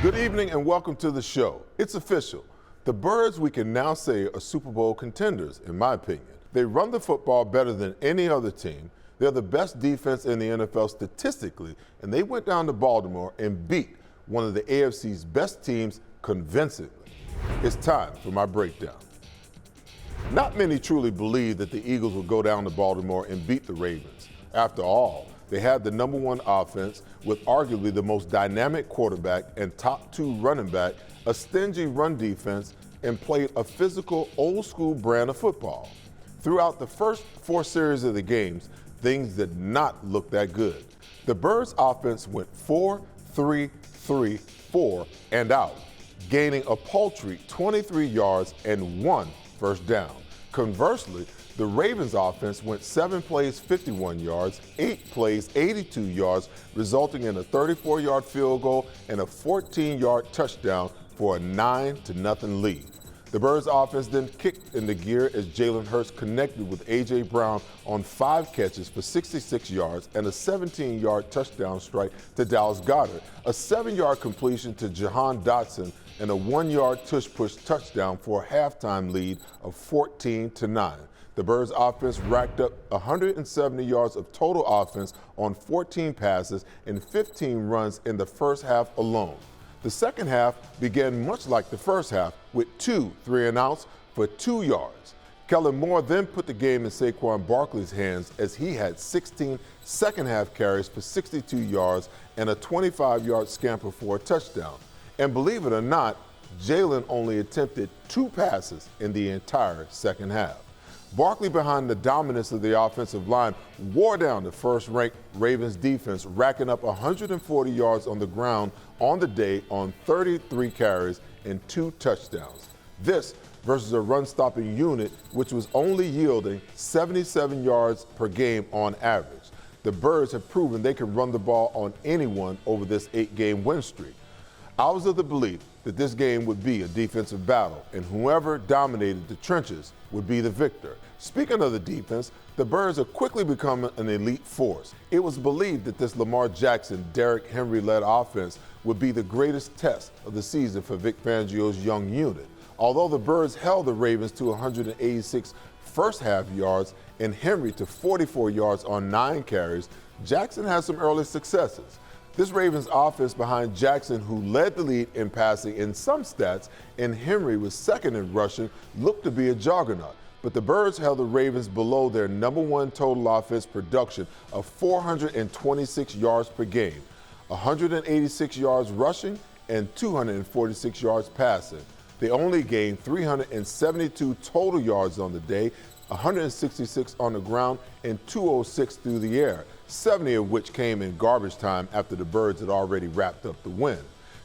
Good evening and welcome to the show. It's official. The Birds, we can now say, are Super Bowl contenders, in my opinion. They run the football better than any other team. They're the best defense in the NFL statistically, and they went down to Baltimore and beat one of the AFC's best teams convincingly. It's time for my breakdown. Not many truly believe that the Eagles will go down to Baltimore and beat the Ravens. After all, they had the number one offense with arguably the most dynamic quarterback and top two running back, a stingy run defense, and played a physical, old-school brand of football. Throughout the first four series of the games, things did not look that good. The Birds' offense went 4-3-3-4 and out, gaining a paltry 23 yards and 1 first down. Conversely, the Ravens' offense went 7 plays, 51 yards, 8 plays, 82 yards, resulting in a 34-yard field goal and a 14-yard touchdown for a 9-0 lead. The Birds' offense then kicked into gear as Jalen Hurts connected with A.J. Brown on 5 catches for 66 yards and a 17-yard touchdown strike to Dallas Goedert, a 7-yard completion to Jahan Dotson, and a 1-yard tush-push touchdown for a halftime lead of 14-9. The Birds' offense racked up 170 yards of total offense on 14 passes and 15 runs in the first half alone. The second half began much like the first half, with 2 3-and-outs for 2 yards. Kellen Moore then put the game in Saquon Barkley's hands as he had 16 second-half carries for 62 yards and a 25-yard scamper for a touchdown. And believe it or not, Jalen only attempted 2 passes in the entire second half. Barkley, behind the dominance of the offensive line, wore down the first-ranked Ravens defense, racking up 140 yards on the ground on the day on 33 carries and 2 touchdowns. This versus a run-stopping unit which was only yielding 77 yards per game on average. The Birds have proven they can run the ball on anyone over this 8-game win streak. I was of the belief that this game would be a defensive battle, and whoever dominated the trenches would be the victor. Speaking of the defense, the Birds are quickly becoming an elite force. It was believed that this Lamar Jackson, Derrick Henry-led offense would be the greatest test of the season for Vic Fangio's young unit. Although the Birds held the Ravens to 186 first-half yards and Henry to 44 yards on 9 carries, Jackson had some early successes. This Ravens offense behind Jackson, who led the lead in passing in some stats, and Henry was second in rushing, looked to be a juggernaut. But the Birds held the Ravens below their number one total offense production of 426 yards per game, 186 yards rushing and 246 yards passing. They only gained 372 total yards on the day, 166 on the ground and 206 through the air, 70 of which came in garbage time after the Birds had already wrapped up the win.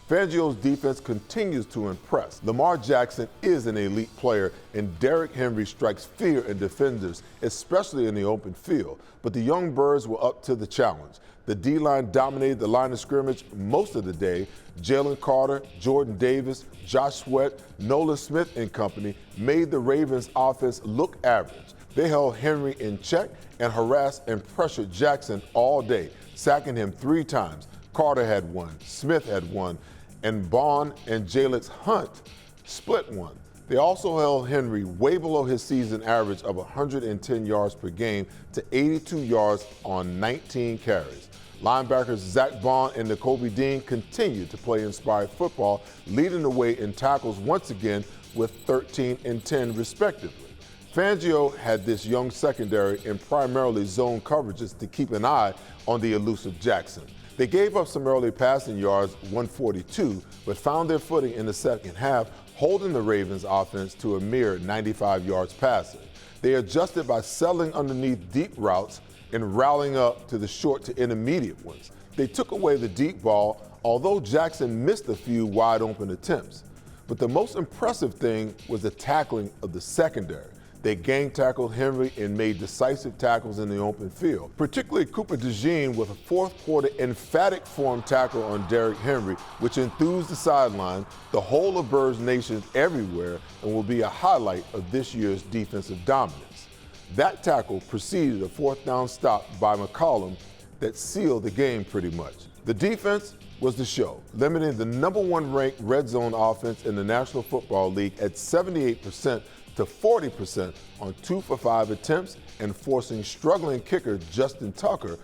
Fangio's defense continues to impress. Lamar Jackson is an elite player, and Derrick Henry strikes fear in defenders, especially in the open field. But the young Birds were up to the challenge. The D-line dominated the line of scrimmage most of the day. Jalen Carter, Jordan Davis, Josh Sweat, Nolan Smith and company made the Ravens offense look average. They held Henry in check and harassed and pressured Jackson all day, sacking him 3 times. Carter had 1, Smith had 1, and Bond and Jalen Hunt split 1. They also held Henry way below his season average of 110 yards per game to 82 yards on 19 carries. Linebackers Zach Bond and Nakobe Dean continued to play inspired football, leading the way in tackles once again with 13 and 10 respectively. Fangio had this young secondary in primarily zone coverages to keep an eye on the elusive Jackson. They gave up some early passing yards, 142, but found their footing in the second half, holding the Ravens offense to a mere 95 yards passing. They adjusted by settling underneath deep routes and rallying up to the short to intermediate ones. They took away the deep ball, although Jackson missed a few wide open attempts. But the most impressive thing was the tackling of the secondary. They gang tackled Henry and made decisive tackles in the open field, particularly Cooper DeJean with a fourth-quarter emphatic form tackle on Derrick Henry, which enthused the sideline, the whole of Birds Nation everywhere, and will be a highlight of this year's defensive dominance. That tackle preceded a fourth down stop by McCollum that sealed the game pretty much. The defense was the show, limiting the #1 ranked red zone offense in the National Football League at 78% to 40% on 2 for 5 attempts and forcing struggling kicker Justin Tucker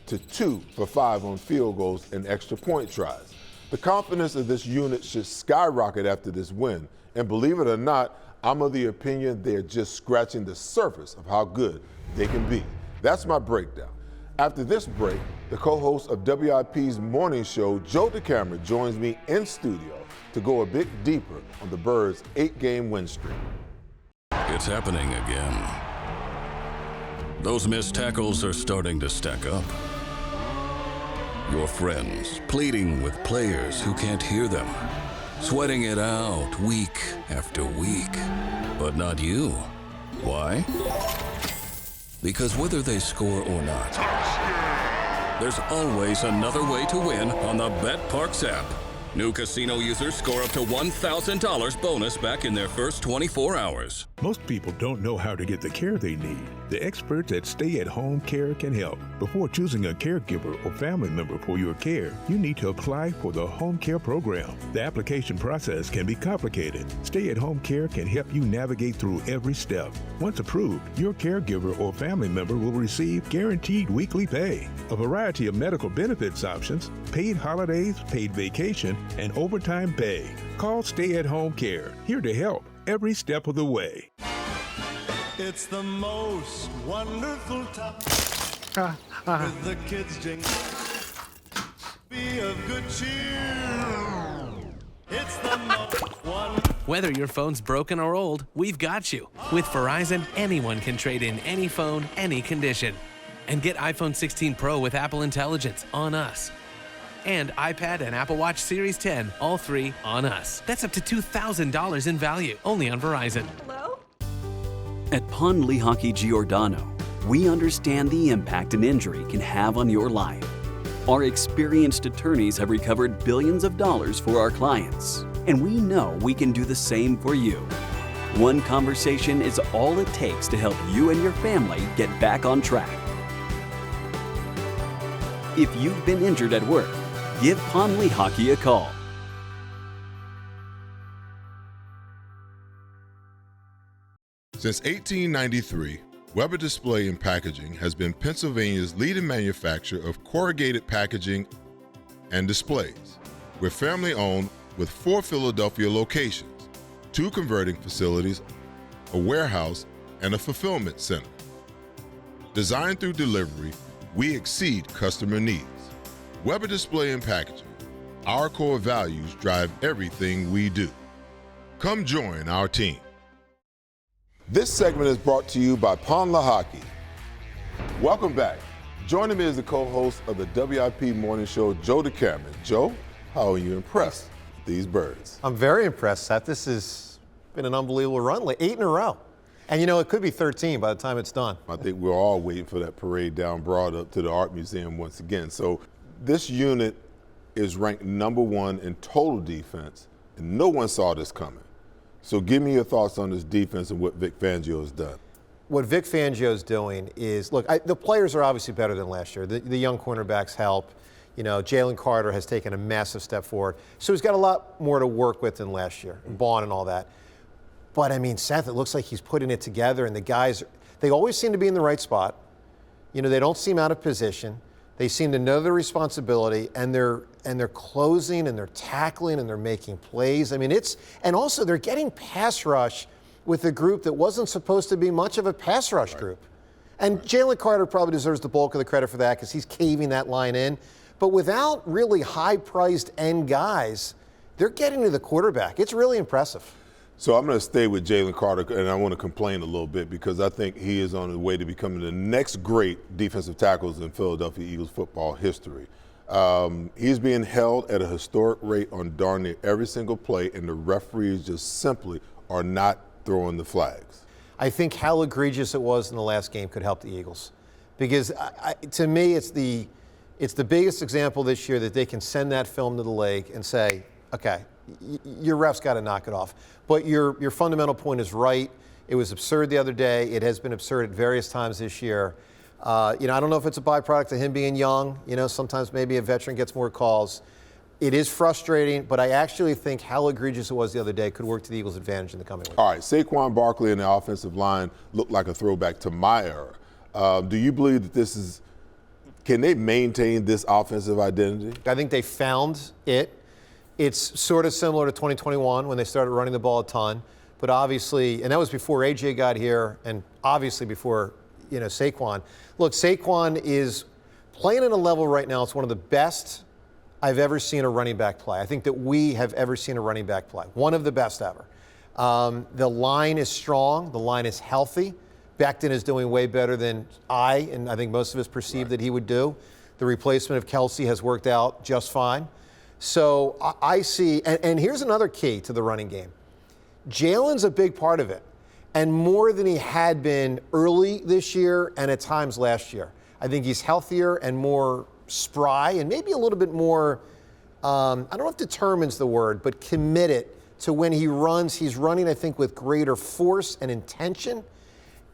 to 2 for 5 on field goals and extra point tries. The confidence of this unit should skyrocket after this win, and believe it or not, I'm of the opinion they're just scratching the surface of how good they can be. That's my breakdown. After this break, the co-host of WIP's morning show, Joe DeCamara, joins me in studio to go a bit deeper on the Birds' 8-game win streak. It's happening again. Those missed tackles are starting to stack up. Your friends pleading with players who can't hear them, sweating it out week after week. But not you. Why? Because whether they score or not, there's always another way to win on the BetParx app. New casino users score up to $1,000 bonus back in their first 24 hours. Most people don't know how to get the care they need. The experts at Stay at Home Care can help. Before choosing a caregiver or family member for your care, you need to apply for the Home Care program. The application process can be complicated. Stay at Home Care can help you navigate through every step. Once approved, your caregiver or family member will receive guaranteed weekly pay, a variety of medical benefits options, paid holidays, paid vacation, and overtime pay. Call Stay at Home Care, here to help every step of the way. It's the most wonderful time with the kids jingle. Be of good cheer. It's the most wonderful. Whether your phone's broken or old, we've got you. With Verizon, anyone can trade in any phone, any condition. And get iPhone 16 Pro with Apple Intelligence on us. And iPad and Apple Watch Series 10, all 3 on us. That's up to $2,000 in value, only on Verizon. Hello? At Pond Lehocky Giordano, we understand the impact an injury can have on your life. Our experienced attorneys have recovered billions of dollars for our clients, and we know we can do the same for you. One conversation is all it takes to help you and your family get back on track. If you've been injured at work, give Pond Lehocky a call. Since 1893, Weber Display and Packaging has been Pennsylvania's leading manufacturer of corrugated packaging and displays. We're family-owned with 4 Philadelphia locations, 2 converting facilities, a warehouse, and a fulfillment center. Designed through delivery, we exceed customer needs. Weber Display and Packaging. Our core values drive everything we do. Come join our team. This segment is brought to you by Pond Lehocky. Welcome back. Joining me is the co-host of the WIP Morning Show, Joe DeCamara. Joe, how are you impressed with these Birds? I'm very impressed, Seth. This has been an unbelievable run, like 8 in a row. And you know, it could be 13 by the time it's done. I think we're all waiting for that parade down Broad up to the Art Museum once again. So this unit is ranked #1 in total defense, and no one saw this coming. So give me your thoughts on this defense and what Vic Fangio has done. What Vic Fangio is doing is, look, the players are obviously better than last year. The young cornerbacks help. You know, Jalen Carter has taken a massive step forward. So he's got a lot more to work with than last year, and Vaughn and all that. But, I mean, Seth, it looks like he's putting it together, and the guys, they always seem to be in the right spot. You know, they don't seem out of position. They seem to know their responsibility, and they're closing, and they're tackling, and they're making plays. I mean, and also they're getting pass rush with a group that wasn't supposed to be much of a pass rush group. And Jalen Carter probably deserves the bulk of the credit for that because he's caving that line in. But without really high-priced end guys, they're getting to the quarterback. It's really impressive. So I'm going to stay with Jalen Carter, and I want to complain a little bit because I think he is on his way to becoming the next great defensive tackles in Philadelphia Eagles football history. He's being held at a historic rate on darn near every single play, and the referees just simply are not throwing the flags. I think how egregious it was in the last game could help the Eagles. Because to me, it's the biggest example this year that they can send that film to the league and say, okay, your ref's got to knock it off. But your fundamental point is right. It was absurd the other day. It has been absurd at various times this year. I don't know if it's a byproduct of him being young. Sometimes maybe a veteran gets more calls. It is frustrating, but I actually think how egregious it was the other day could work to the Eagles' advantage in the coming week. All right, Saquon Barkley and the offensive line look like a throwback to my era. Do you believe that can they maintain this offensive identity? I think they found it. It's sort of similar to 2021 when they started running the ball a ton, but obviously, and that was before AJ got here, and obviously before Saquon. Look, Saquon is playing at a level right now. It's one of the best I've ever seen a running back play. I think that we have ever seen a running back play. One of the best ever. The line is strong. The line is healthy. Becton is doing way better than and I think most of us perceived that he would do. The replacement of Kelsey has worked out just fine. So I see, and here's another key to the running game. Jalen's a big part of it, and more than he had been early this year and at times last year. I think he's healthier and more spry and maybe a little bit more, I don't know if determine's the word, but committed to when he runs. He's running, I think, with greater force and intention.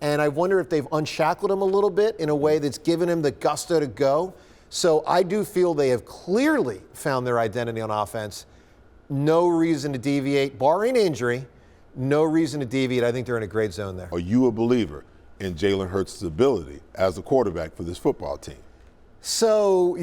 And I wonder if they've unshackled him a little bit in a way that's given him the gusto to go. So I do feel they have clearly found their identity on offense. No reason to deviate, barring injury, no reason to deviate. I think they're in a great zone there. Are you a believer in Jalen Hurts' ability as a quarterback for this football team? So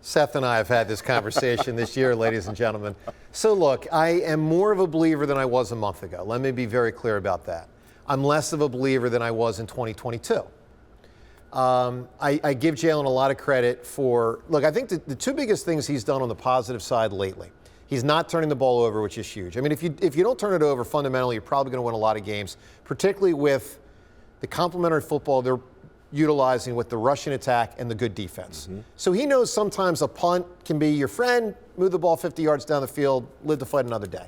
Seth and I have had this conversation this year, ladies and gentlemen. So look, I am more of a believer than I was a month ago. Let me be very clear about that. I'm less of a believer than I was in 2022. I give Jalen a lot of credit for, look, I think the two biggest things he's done on the positive side lately, he's not turning the ball over, which is huge. I mean, if you don't turn it over, fundamentally, you're probably going to win a lot of games, particularly with the complementary football they're utilizing with the rushing attack and the good defense. Mm-hmm. So he knows sometimes a punt can be your friend, move the ball 50 yards down the field, live to fight another day.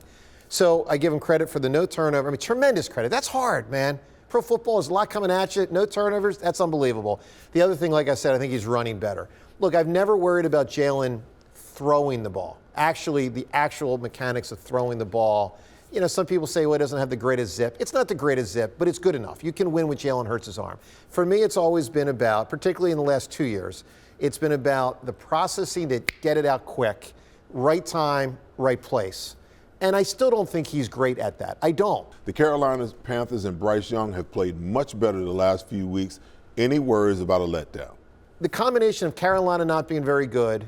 So I give him credit for the no turnover. I mean, tremendous credit. That's hard, man. Pro football is a lot coming at you. No turnovers, that's unbelievable. The other thing, like I said, I think he's running better. Look, I've never worried about Jalen throwing the ball. Actually, the actual mechanics of throwing the ball. Some people say, well, it doesn't have the greatest zip. It's not the greatest zip, but it's good enough. You can win with Jalen Hurts' arm. For me, it's always been about, particularly in the last 2 years, it's been about the processing to get it out quick, right time, right place. And I still don't think he's great at that. I don't. The Carolina Panthers and Bryce Young have played much better the last few weeks. Any worries about a letdown? The combination of Carolina not being very good,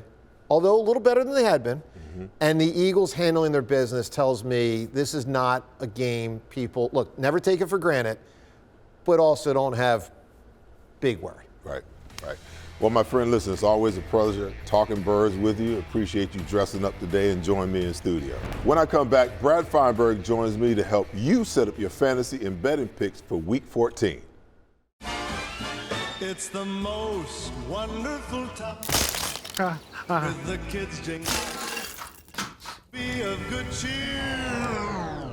although a little better than they had been, and the Eagles handling their business tells me this is not a game people, look, never take it for granted, but also don't have big worry. Right. Well, my friend, listen, it's always a pleasure talking birds with you. Appreciate you dressing up today and joining me in studio. When I come back, Brad Feinberg joins me to help you set up your fantasy and betting picks for Week 14. It's the most wonderful time with the kids jingle. Be of good cheer.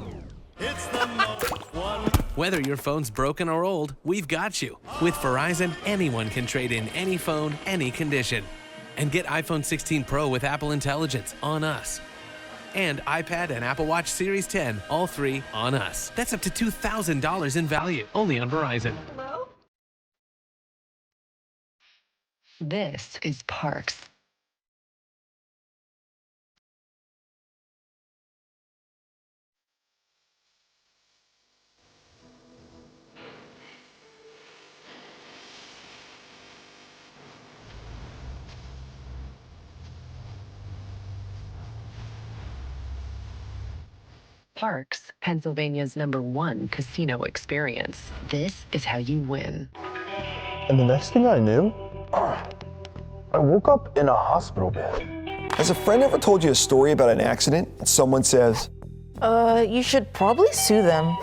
It's the most wonderful. Whether your phone's broken or old, we've got you. With Verizon, anyone can trade in any phone, any condition. And get iPhone 16 Pro with Apple Intelligence on us. And iPad and Apple Watch Series 10, all three on us. That's up to $2,000 in value, only on Verizon. Hello? This is Parks. Parks, Pennsylvania's #1 casino experience. This is how you win. And the next thing I knew, I woke up in a hospital bed. Has a friend ever told you a story about an accident and someone says, you should probably sue them.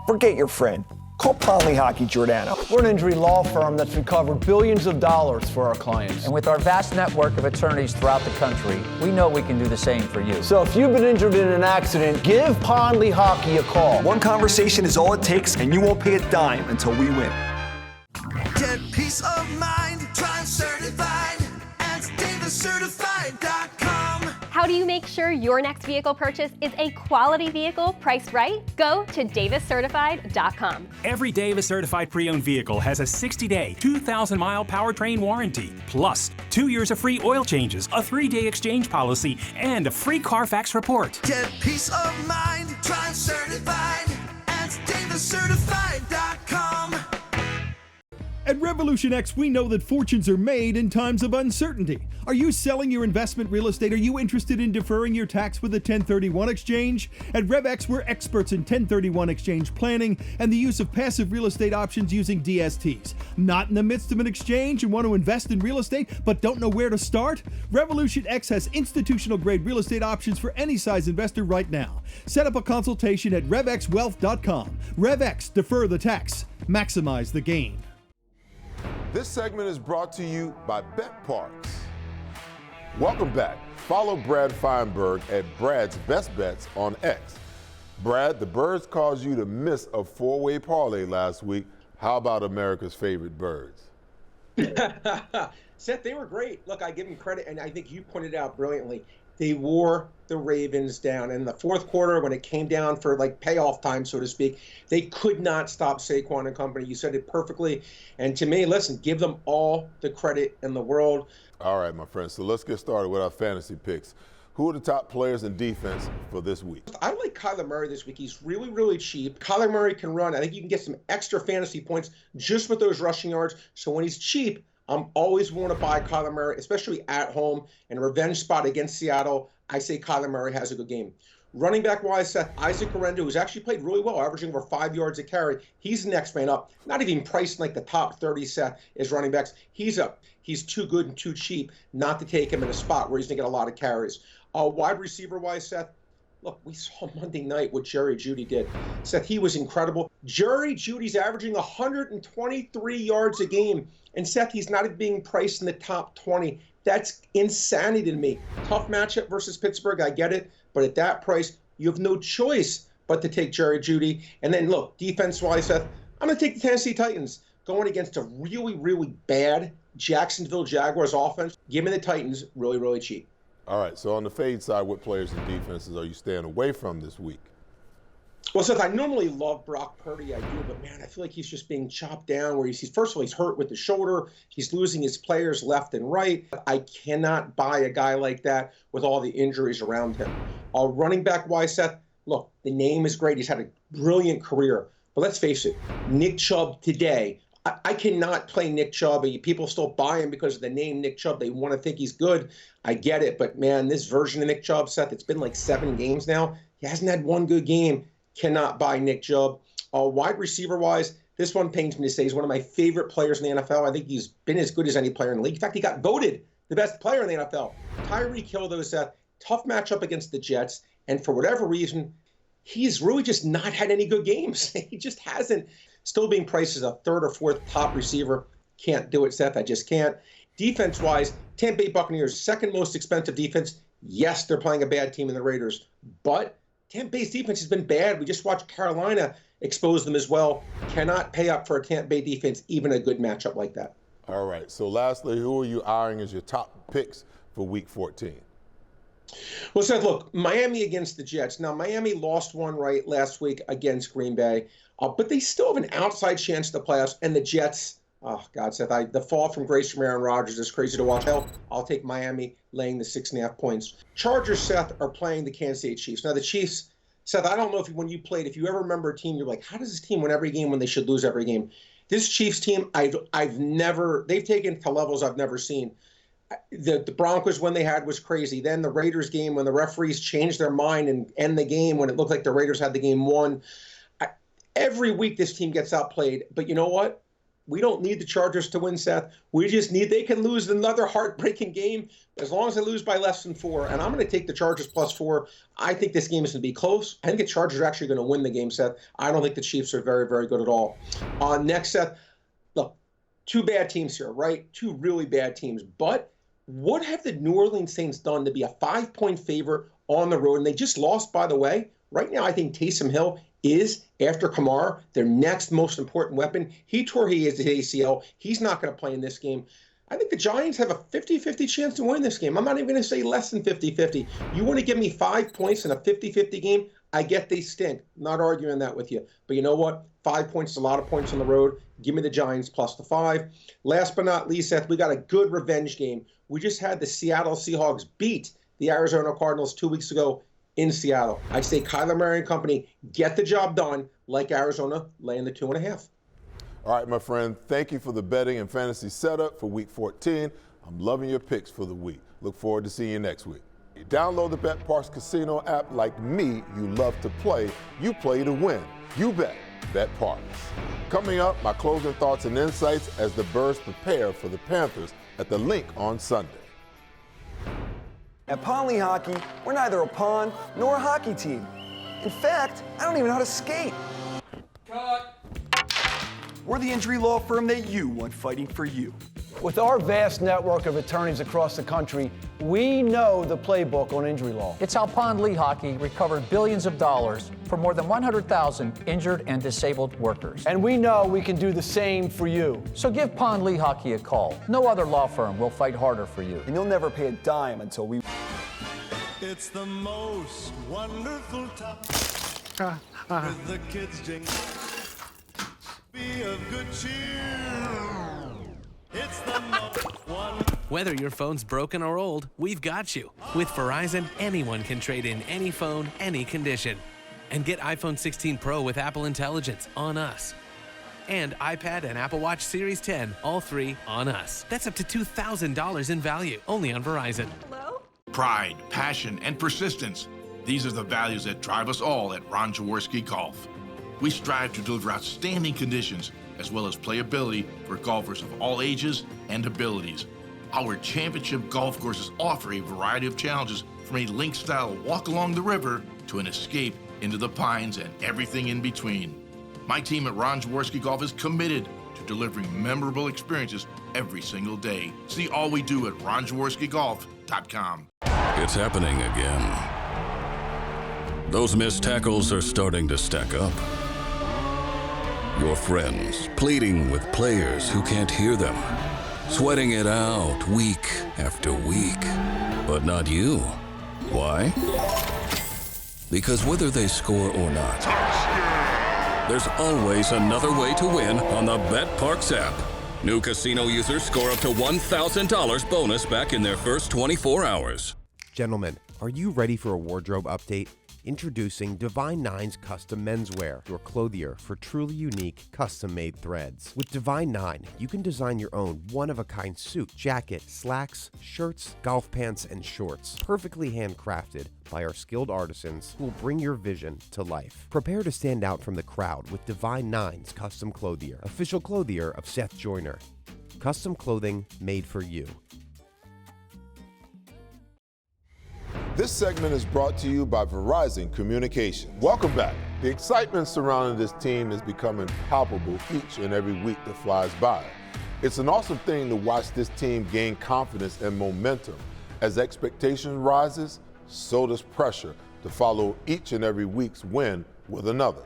forget your friend. Call Ponley Hockey Giordano. We're an injury law firm that's recovered billions of dollars for our clients. And with our vast network of attorneys throughout the country, we know we can do the same for you. So if you've been injured in an accident, give Ponley Hockey a call. One conversation is all it takes, and you won't pay a dime until we win. Get peace of mind, drive certified at DavisCertified.com. How do you make sure your next vehicle purchase is a quality vehicle priced right? Go to daviscertified.com. Every Davis certified pre-owned vehicle has a 60-day, 2,000-mile powertrain warranty, plus 2 years of free oil changes, a 3-day exchange policy, and a free Carfax report. Get peace of mind, drive certified at daviscertified.com. At Revolution X, we know that fortunes are made in times of uncertainty. Are you selling your investment real estate? Are you interested in deferring your tax with a 1031 exchange? At RevX, we're experts in 1031 exchange planning and the use of passive real estate options using DSTs. Not in the midst of an exchange and want to invest in real estate but don't know where to start? Revolution X has institutional grade real estate options for any size investor right now. Set up a consultation at RevXWealth.com. RevX, defer the tax, maximize the gain. This segment is brought to you by Bet Parks. Welcome back. Follow Brad Feinberg at Brad's Best Bets on X. Brad, the Birds caused you to miss a 4-way parlay last week. How about America's favorite birds? Seth, they were great. Look, I give them credit, and I think you pointed out brilliantly. They wore the Ravens down. And in the fourth quarter, when it came down for like payoff time, so to speak, they could not stop Saquon and company. You said it perfectly. And to me, listen, give them all the credit in the world. All right, my friends. So let's get started with our fantasy picks. Who are the top players in defense for this week? I like Kyler Murray this week. He's really, really cheap. Kyler Murray can run. I think you can get some extra fantasy points just with those rushing yards. So when he's cheap, I'm always want to buy Kyler Murray, especially at home in a revenge spot against Seattle. I say Kyler Murray has a good game. Running back wise, Seth, Isaac Orendo, who's actually played really well, averaging over 5 yards a carry. He's the next man up. Not even priced in like the top 30, Seth, as running backs. He's up. He's too good and too cheap not to take him in a spot where he's going to get a lot of carries. Wide receiver wise, Seth, look, we saw Monday night what Jerry Jeudy did. Seth, he was incredible. Jerry Jeudy's averaging 123 yards a game. And Seth, he's not being priced in the top 20. That's insanity to me. Tough matchup versus Pittsburgh, I get it. But at that price, you have no choice but to take Jerry Jeudy. And then, look, defense-wise, Seth, I'm going to take the Tennessee Titans. Going against a really, really bad Jacksonville Jaguars offense. Give me the Titans really, really cheap. All right, so on the fade side, what players and defenses are you staying away from this week? Well, Seth, I normally love Brock Purdy, I do, but man, I feel like he's just being chopped down where he's first of all, he's hurt with the shoulder. He's losing his players left and right. I cannot buy a guy like that with all the injuries around him. Running back wise, Seth, look, the name is great. He's had a brilliant career, but let's face it, Nick Chubb today, I cannot play Nick Chubb. People still buy him because of the name Nick Chubb. They want to think he's good. I get it, but man, this version of Nick Chubb, Seth, it's been like 7 games now. He hasn't had one good game. Cannot buy Nick Chubb. Wide receiver-wise, this one pains me to say he's one of my favorite players in the NFL. I think he's been as good as any player in the league. In fact, he got voted the best player in the NFL. Tyreek Hill, though, Seth, tough matchup against the Jets, and for whatever reason, he's really just not had any good games. He just hasn't. Still being priced as a 3rd or 4th top receiver. Can't do it, Seth. I just can't. Defense-wise, Tampa Bay Buccaneers, 2nd most expensive defense. Yes, they're playing a bad team in the Raiders, but Tampa Bay's defense has been bad. We just watched Carolina expose them as well. Cannot pay up for a Tampa Bay defense, even a good matchup like that. All right. So lastly, who are you eyeing as your top picks for Week 14? Well, Seth, look, Miami against the Jets. Now, Miami lost one right last week against Green Bay, but they still have an outside chance to the playoffs. And the Jets, oh, God, Seth, the fall from grace from Aaron Rodgers is crazy to watch. I'll take Miami laying the 6.5 points. Chargers, Seth, are playing the Kansas City Chiefs. Now, the Chiefs, Seth, I don't know if when you played, if you ever remember a team, you're like, how does this team win every game when they should lose every game? This Chiefs team, they've taken to levels I've never seen. The Broncos, when they had, was crazy. Then the Raiders game, when the referees changed their mind and end the game, when it looked like the Raiders had the game won. Every week this team gets outplayed. But you know what? We don't need the Chargers to win, Seth. We just need, they can lose another heartbreaking game as long as they lose by less than 4. And I'm going to take the Chargers +4. I think this game is going to be close. I think the Chargers are actually going to win the game, Seth. I don't think the Chiefs are very, very good at all. Next, Seth, look, 2 bad teams here, right? 2 really bad teams. But what have the New Orleans Saints done to be a 5-point favorite on the road? And they just lost, by the way. Right now, I think Taysom Hill is, after Kamara, their next most important weapon. He tore his ACL. He's not going to play in this game. I think the Giants have a 50-50 chance to win this game. I'm not even going to say less than 50-50. You want to give me 5 points in a 50-50 game? I get they stink. Not arguing that with you. But you know what? 5 points is a lot of points on the road. Give me the Giants plus the 5. Last but not least, Seth, we got a good revenge game. We just had the Seattle Seahawks beat the Arizona Cardinals 2 weeks ago in Seattle. I say Kyler Murray and company get the job done like Arizona, laying the 2.5. All right, my friend, thank you for the betting and fantasy setup for Week 14. I'm loving your picks for the week. Look forward to seeing you next week. Download the BetParks Casino app. Like me, you love to play. You play to win. You bet. BetParks. Coming up, my closing thoughts and insights as the Birds prepare for the Panthers at the Link on Sunday. At Pond Lee Hockey, we're neither a pond nor a hockey team. In fact, I don't even know how to skate. Cut. We're the injury law firm that you want fighting for you. With our vast network of attorneys across the country, we know the playbook on injury law. It's how Pond Lee Hockey recovered billions of dollars for more than 100,000 injured and disabled workers. And we know we can do the same for you. So give Pond Lee Hockey a call. No other law firm will fight harder for you. And you'll never pay a dime until we... It's the most wonderful time with the kids jingle. Be of good cheer. It's the most wonderful. Whether your phone's broken or old, we've got you. With Verizon, anyone can trade in any phone, any condition. And get iPhone 16 Pro with Apple Intelligence on us. And iPad and Apple Watch Series 10, all 3 on us. That's up to $2,000 in value, only on Verizon. Hello? Pride, passion, and persistence. These are the values that drive us all at Ron Jaworski Golf. We strive to deliver outstanding conditions as well as playability for golfers of all ages and abilities. Our championship golf courses offer a variety of challenges from a link-style walk along the river to an escape into the pines and everything in between. My team at Ron Jaworski Golf is committed to delivering memorable experiences every single day. See all we do at ronjaworskigolf.com. It's happening again. Those missed tackles are starting to stack up. Your friends pleading with players who can't hear them. Sweating it out week after week. But not you. Why? Because whether they score or not, there's always another way to win on the BetParks app. New casino users score up to $1,000 bonus back in their first 24 hours. Gentlemen, are you ready for a wardrobe update? Introducing Divine Nine's Custom Menswear, your clothier for truly unique, custom-made threads. With Divine Nine, you can design your own one-of-a-kind suit, jacket, slacks, shirts, golf pants, and shorts, perfectly handcrafted by our skilled artisans who will bring your vision to life. Prepare to stand out from the crowd with Divine Nine's Custom Clothier, official clothier of Seth Joyner. Custom clothing made for you. This segment is brought to you by Verizon Communications. Welcome back. The excitement surrounding this team is becoming palpable each and every week that flies by. It's an awesome thing to watch this team gain confidence and momentum. As expectation rises, so does pressure to follow each and every week's win with another.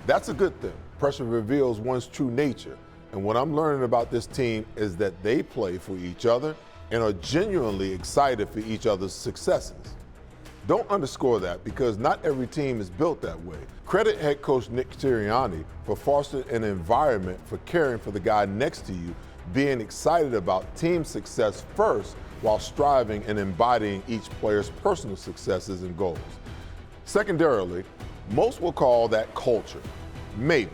That's a good thing. Pressure reveals one's true nature. And what I'm learning about this team is that they play for each other and are genuinely excited for each other's successes. Don't underscore that because not every team is built that way. Credit head coach Nick Sirianni for fostering an environment for caring for the guy next to you, being excited about team success first while striving and embodying each player's personal successes and goals. Secondarily, most will call that culture. Maybe.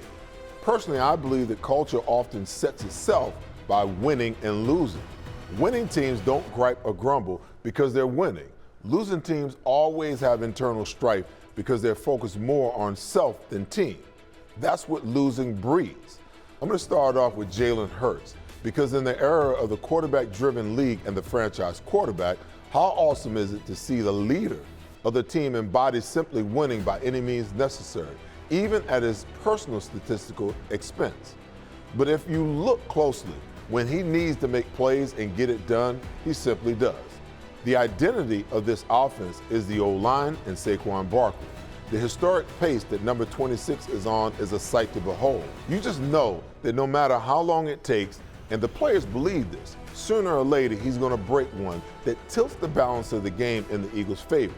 Personally, I believe that culture often sets itself by winning and losing. Winning teams don't gripe or grumble because they're winning. Losing teams always have internal strife because they're focused more on self than team. That's what losing breeds. I'm going to start off with Jalen Hurts because in the era of the quarterback-driven league and the franchise quarterback, how awesome is it to see the leader of the team embody simply winning by any means necessary, even at his personal statistical expense. But if you look closely, when he needs to make plays and get it done, he simply does. The identity of this offense is the O-line and Saquon Barkley. The historic pace that number 26 is on is a sight to behold. You just know that no matter how long it takes, and the players believe this, Sooner or later, he's going to break one that tilts the balance of the game in the Eagles' favor.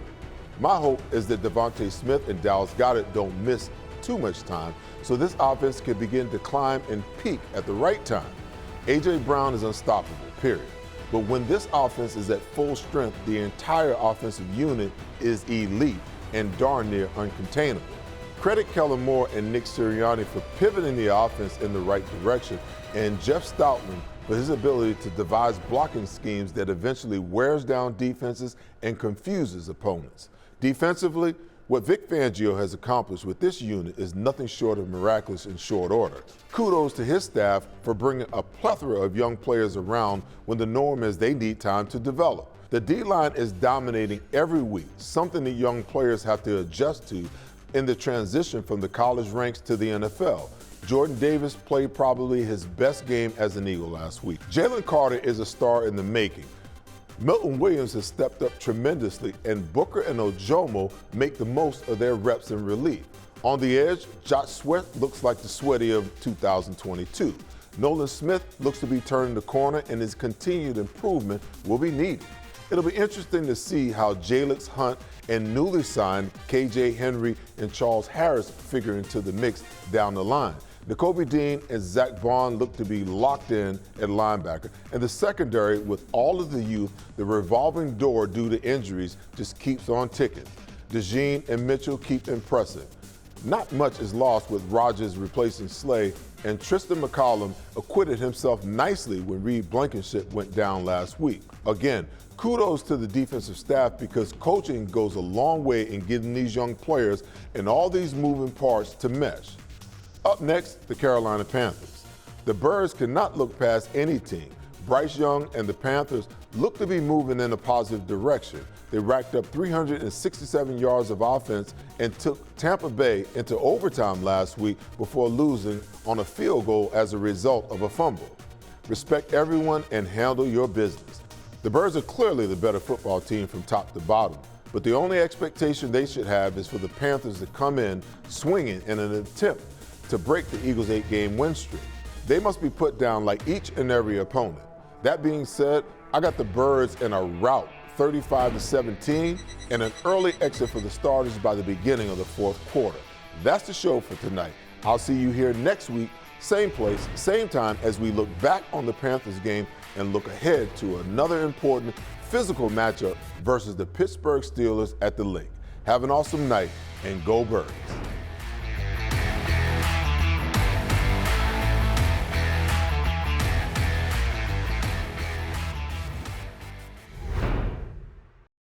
My hope is that Devontae Smith and Dallas Goedert don't miss too much time, so this offense can begin to climb and peak at the right time. A.J. Brown is unstoppable, period. But when this offense is at full strength, the entire offensive unit is elite and darn near uncontainable. Credit Kellen Moore and Nick Sirianni for pivoting the offense in the right direction, and Jeff Stoutland for his ability to devise blocking schemes that eventually wears down defenses and confuses opponents. Defensively, what Vic Fangio has accomplished with this unit is nothing short of miraculous in short order. Kudos to his staff for bringing a plethora of young players around when the norm is they need time to develop. The D-line is dominating every week, something that young players have to adjust to in the transition from the college ranks to the NFL. Jordan Davis played probably his best game as an Eagle last week. Jalen Carter is a star in the making. Milton Williams has stepped up tremendously, and Booker and Ojomo make the most of their reps in relief. On the edge, Josh Sweat looks like the Sweaty of 2022. Nolan Smith looks to be turning the corner, and his continued improvement will be needed. It'll be interesting to see how Jalix Hunt and newly signed KJ Henry and Charles Harris figure into the mix down the line. Nakobe Dean and Zach Bond look to be locked in at linebacker. And the secondary, with all of the youth, the revolving door due to injuries just keeps on ticking. DeJean and Mitchell keep impressive. Not much is lost with Rodgers replacing Slay, and Tristan McCollum acquitted himself nicely when Reed Blankenship went down last week. Again, kudos to the defensive staff because coaching goes a long way in getting these young players and all these moving parts to mesh. Up next, the Carolina Panthers. The Birds cannot look past any team. Bryce Young and the Panthers look to be moving in a positive direction. They racked up 367 yards of offense and took Tampa Bay into overtime last week before losing on a field goal as a result of a fumble. Respect everyone and handle your business. The Birds are clearly the better football team from top to bottom, but the only expectation they should have is for the Panthers to come in swinging in an attempt to break the Eagles' 8-game win streak. They must be put down like each and every opponent. That being said, I got the Birds in a rout, 35-17, and an early exit for the starters by the beginning of the fourth quarter. That's the show for tonight. I'll see you here next week, same place, same time, as we look back on the Panthers game and look ahead to another important physical matchup versus the Pittsburgh Steelers at the Lake. Have an awesome night, and go Birds.